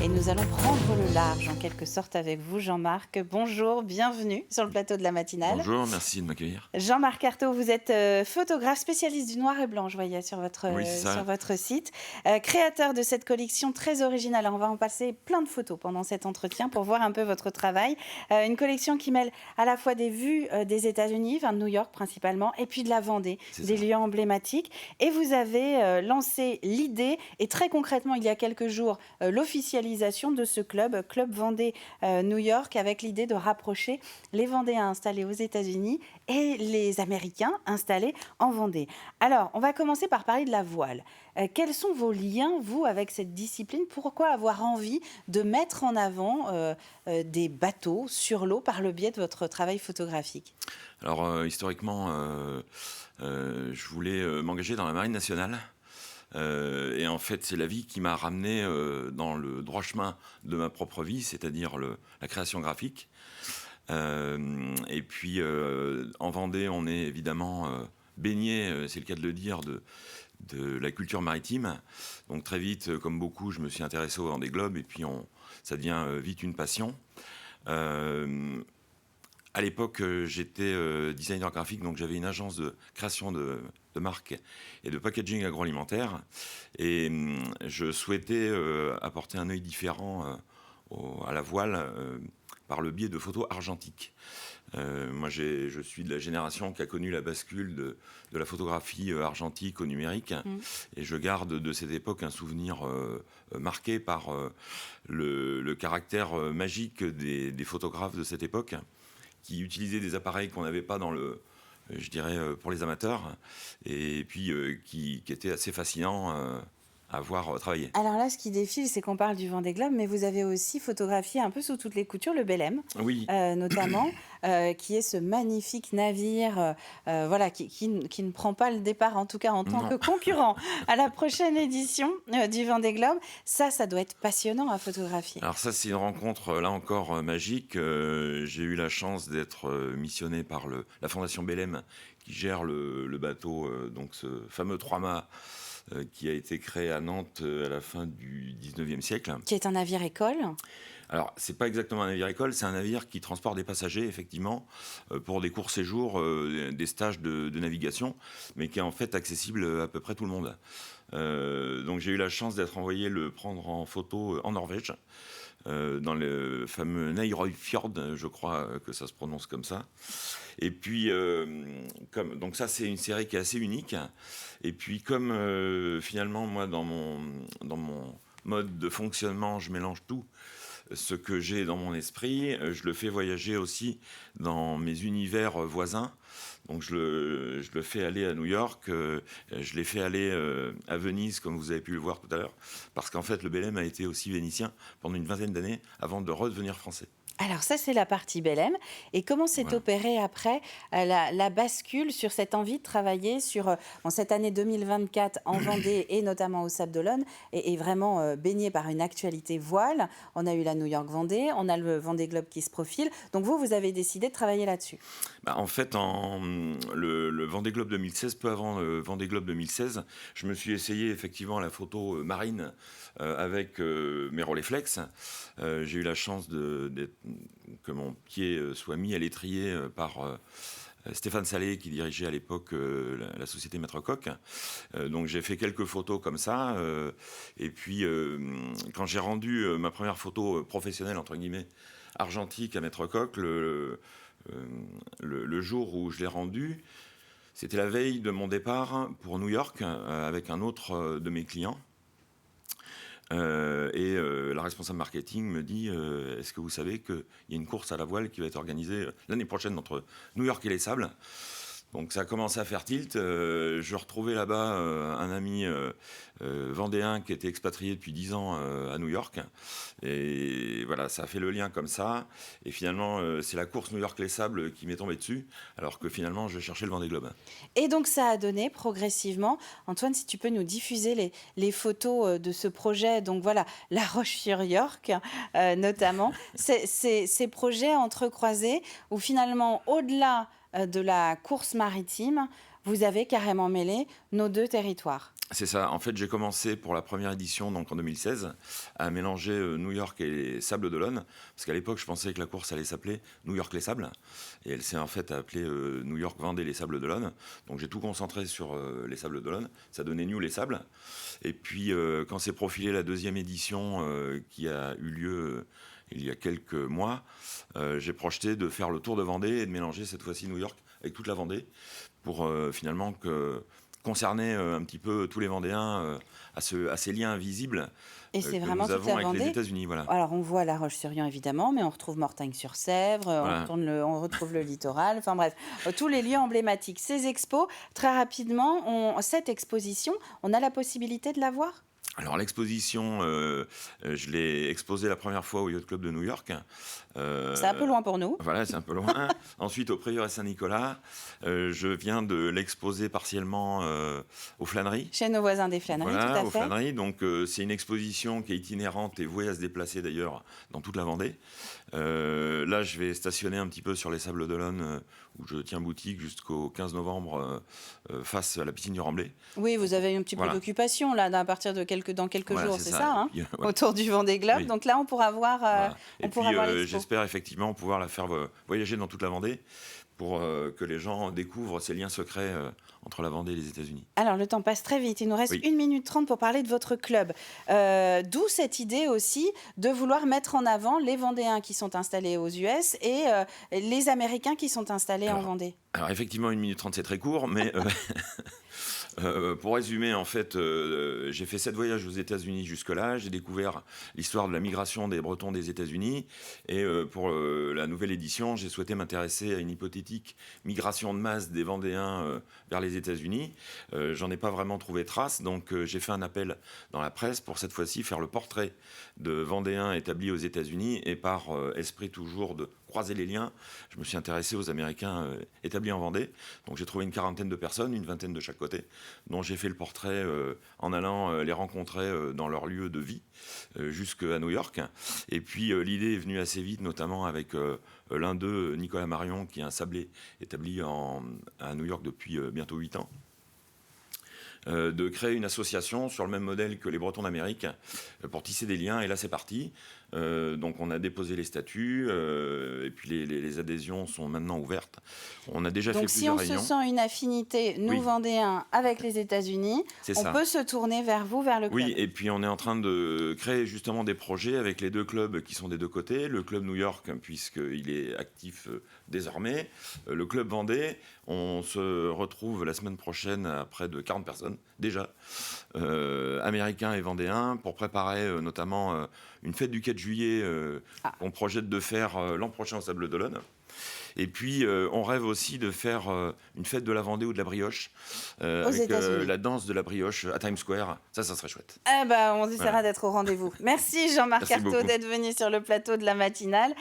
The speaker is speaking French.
Et nous allons prendre le large en quelque sorte avec vous, Jean-Marc. Bonjour, bienvenue sur le plateau de la matinale. Bonjour, merci de m'accueillir. Jean-Marc Artaud, vous êtes photographe spécialiste du noir et blanc, je voyais Oui, c'est sur ça. votre site. Créateur de cette collection très originale. Alors, on va en passer plein de photos pendant cet entretien pour voir un peu votre travail. Une collection qui mêle à la fois des vues des États-Unis, enfin de New York principalement, et puis de la Vendée, C'est des ça. lieux emblématiques. Et vous avez lancé l'idée, et très concrètement, il y a quelques jours, l'officialisation de ce club, Club Vendée New York, avec l'idée de rapprocher les Vendéens installés aux États-Unis et les Américains installés en Vendée. Alors, on va commencer par parler de la voile. Quels sont vos liens, vous, avec cette discipline? Pourquoi avoir envie de mettre en avant des bateaux sur l'eau par le biais de votre travail photographique? Alors, historiquement, je voulais m'engager dans la marine nationale. Et en fait, c'est la vie qui m'a ramené dans le droit chemin de ma propre vie, c'est-à-dire la création graphique. Et puis, en Vendée, on est évidemment baigné, c'est le cas de le dire, de la culture maritime. Donc très vite, comme beaucoup, je me suis intéressé au Vendée Globe et puis ça devient vite une passion. Euh, à l'époque, j'étais designer graphique, donc j'avais une agence de création de marques et de packaging agroalimentaire. Et je souhaitais apporter un œil différent à la voile par le biais de photos argentiques. Moi, je suis de la génération qui a connu la bascule de la photographie argentique au numérique. Et je garde de cette époque un souvenir marqué par le caractère magique des photographes de cette époque, qui utilisaient des appareils qu'on n'avait pas je dirais, pour les amateurs, et puis qui étaient assez fascinants à voir travailler. Alors là, ce qui défile, c'est qu'on parle du Vendée Globe, mais vous avez aussi photographié un peu sous toutes les coutures le Belém, Oui, notamment, qui est ce magnifique navire voilà, qui ne prend pas le départ, en tout cas en tant non. que concurrent à la prochaine édition du Vendée Globe. Ça doit être passionnant à photographier. Alors ça, c'est une rencontre, là encore, magique. J'ai eu la chance d'être missionné par la Fondation Belém, qui gère le bateau, donc ce fameux trois-mâts qui a été créé à Nantes à la fin du 19e siècle. Qui est un navire école. Alors, c'est pas exactement un navire école, c'est un navire qui transporte des passagers, effectivement, pour des courts séjours, des stages de navigation, mais qui est en fait accessible à peu près tout le monde. Donc j'ai eu la chance d'être envoyé le prendre en photo en Norvège, dans le fameux Neiroyfjord, je crois que ça se prononce comme ça. Et puis, donc ça, c'est une série qui est assez unique. Et puis, comme finalement, moi, dans mon mode de fonctionnement, je mélange tout ce que j'ai dans mon esprit, je le fais voyager aussi dans mes univers voisins. Donc je le fais aller à New York, je l'ai fait aller à Venise, comme vous avez pu le voir tout à l'heure, parce qu'en fait, le Belém a été aussi vénitien pendant une vingtaine d'années avant de redevenir français. Alors ça, c'est la partie Belém. Et comment s'est Voilà. opérée après la bascule sur cette envie de travailler en cette année 2024 en Vendée et notamment au Sable d'Olonne et vraiment baignée par une actualité voile. On a eu la New York Vendée, on a le Vendée Globe qui se profile. Donc vous avez décidé de travailler là-dessus. Bah, en fait, le Vendée Globe 2016, peu avant le Vendée Globe 2016, je me suis essayé effectivement à la photo marine avec mes Rolleiflex. J'ai eu la chance que mon pied soit mis à l'étrier par Stéphane Salé, qui dirigeait à l'époque la société Maître Coq. Donc j'ai fait quelques photos comme ça. Et puis quand j'ai rendu ma première photo professionnelle, entre guillemets, argentique à Maître Coq, le jour où je l'ai rendu, c'était la veille de mon départ pour New York avec un autre de mes clients. La responsable marketing me dit est-ce que vous savez qu'il y a une course à la voile qui va être organisée l'année prochaine entre New York et les Sables? Donc ça a commencé à faire tilt. Je retrouvais là-bas un ami vendéen qui était expatrié depuis 10 ans à New York. Et voilà, ça a fait le lien comme ça. Et finalement, c'est la course New York-Les Sables qui m'est tombée dessus, alors que finalement, je cherchais le Vendée Globe. Et donc ça a donné progressivement, Antoine, si tu peux nous diffuser les photos de ce projet, donc voilà, La Roche-sur-York notamment, ces projets entrecroisés où finalement, au-delà de la course maritime, vous avez carrément mêlé nos deux territoires. C'est ça. En fait, j'ai commencé pour la première édition, donc en 2016, à mélanger New York et les Sables d'Olonne. Parce qu'à l'époque, je pensais que la course allait s'appeler New York les Sables. Et elle s'est en fait appelée New York Vendée les Sables d'Olonne. Donc j'ai tout concentré sur les Sables d'Olonne. Ça donnait New les Sables. Et puis, quand s'est profilée la deuxième édition qui a eu lieu il y a quelques mois, j'ai projeté de faire le tour de Vendée et de mélanger cette fois-ci New York avec toute la Vendée pour finalement concerner un petit peu tous les Vendéens à ces liens invisibles Et c'est que vraiment nous toute avons la avec les Vendée? États-Unis. Voilà. Alors, on voit La Roche-sur-Yon, évidemment, mais on retrouve Mortagne-sur-Sèvre, Voilà. on retrouve le littoral, enfin bref, tous les lieux emblématiques. Ces expos, très rapidement, cette exposition, on a la possibilité de la voir? Alors l'exposition, je l'ai exposée la première fois au Yacht Club de New York. C'est un peu loin pour nous. Voilà, c'est un peu loin. Ensuite, au Prieuré Saint-Nicolas. Je viens de l'exposer partiellement aux Flâneries. Chez nos voisins des Flâneries, tout Voilà, à aux fait. Flâneries. Donc, c'est une exposition qui est itinérante et vouée à se déplacer d'ailleurs dans toute la Vendée. Là, je vais stationner un petit peu sur les Sables d'Olonne, où je tiens boutique jusqu'au 15 novembre, face à la piscine du Remblai. Oui, vous avez un petit peu Voilà. d'occupation là, à partir de dans quelques Voilà, jours, c'est c'est ça. ça, hein, Et puis, voilà. autour du Vendée Globe. Oui. Donc là, on pourra voir, Voilà. on Et pourra puis, voir l'expo. j'espère effectivement pouvoir la faire voyager dans toute la Vendée pour que les gens découvrent ces liens secrets entre la Vendée et les États-Unis. Alors, le temps passe très vite. Il nous reste Oui. 1 minute 30 pour parler de votre club. D'où cette idée aussi de vouloir mettre en avant les Vendéens qui sont installés aux US et les Américains qui sont installés en Vendée. Alors effectivement, 1 minute 30, c'est très court, mais pour résumer, en fait, j'ai fait 7 voyages aux États-Unis jusque-là. J'ai découvert l'histoire de la migration des Bretons des États-Unis. Et pour la nouvelle édition, j'ai souhaité m'intéresser à une hypothétique migration de masse des Vendéens vers les États-Unis. J'en ai pas vraiment trouvé trace, donc j'ai fait un appel dans la presse pour cette fois-ci faire le portrait de Vendéens établis aux États-Unis et par esprit toujours de croiser les liens, je me suis intéressé aux Américains établis en Vendée. Donc j'ai trouvé une quarantaine de personnes, une vingtaine de chaque côté, dont j'ai fait le portrait en allant les rencontrer dans leur lieu de vie jusqu'à New York. Et puis l'idée est venue assez vite, notamment avec l'un d'eux, Nicolas Marion, qui est un sablé établi à New York depuis bientôt 8 ans. De créer une association sur le même modèle que les Bretons d'Amérique pour tisser des liens. Et là, c'est parti. Donc, on a déposé les statuts et puis les adhésions sont maintenant ouvertes. On a déjà fait Donc, si plusieurs on réunions. se sent une affinité, nous Oui. Vendéens, avec les États-Unis, C'est on ça. peut se tourner vers vous, vers le club. Oui, et puis on est en train de créer justement des projets avec les deux clubs qui sont des deux côtés. Le club New York, puisqu'il est actif désormais. Le club Vendée, on se retrouve la semaine prochaine à près de 40 personnes, déjà, américains et vendéens, pour préparer notamment une fête du 4 juillet qu'on projette de faire l'an prochain au Sables d'Olonne. Et puis, on rêve aussi de faire une fête de la Vendée ou de la brioche avec États-Unis. la danse de la brioche à Times Square. Ça serait chouette. Eh ben, on essaiera Voilà. d'être au rendez-vous. Merci Jean-Marc Merci Artaud beaucoup. d'être venu sur le plateau de la matinale.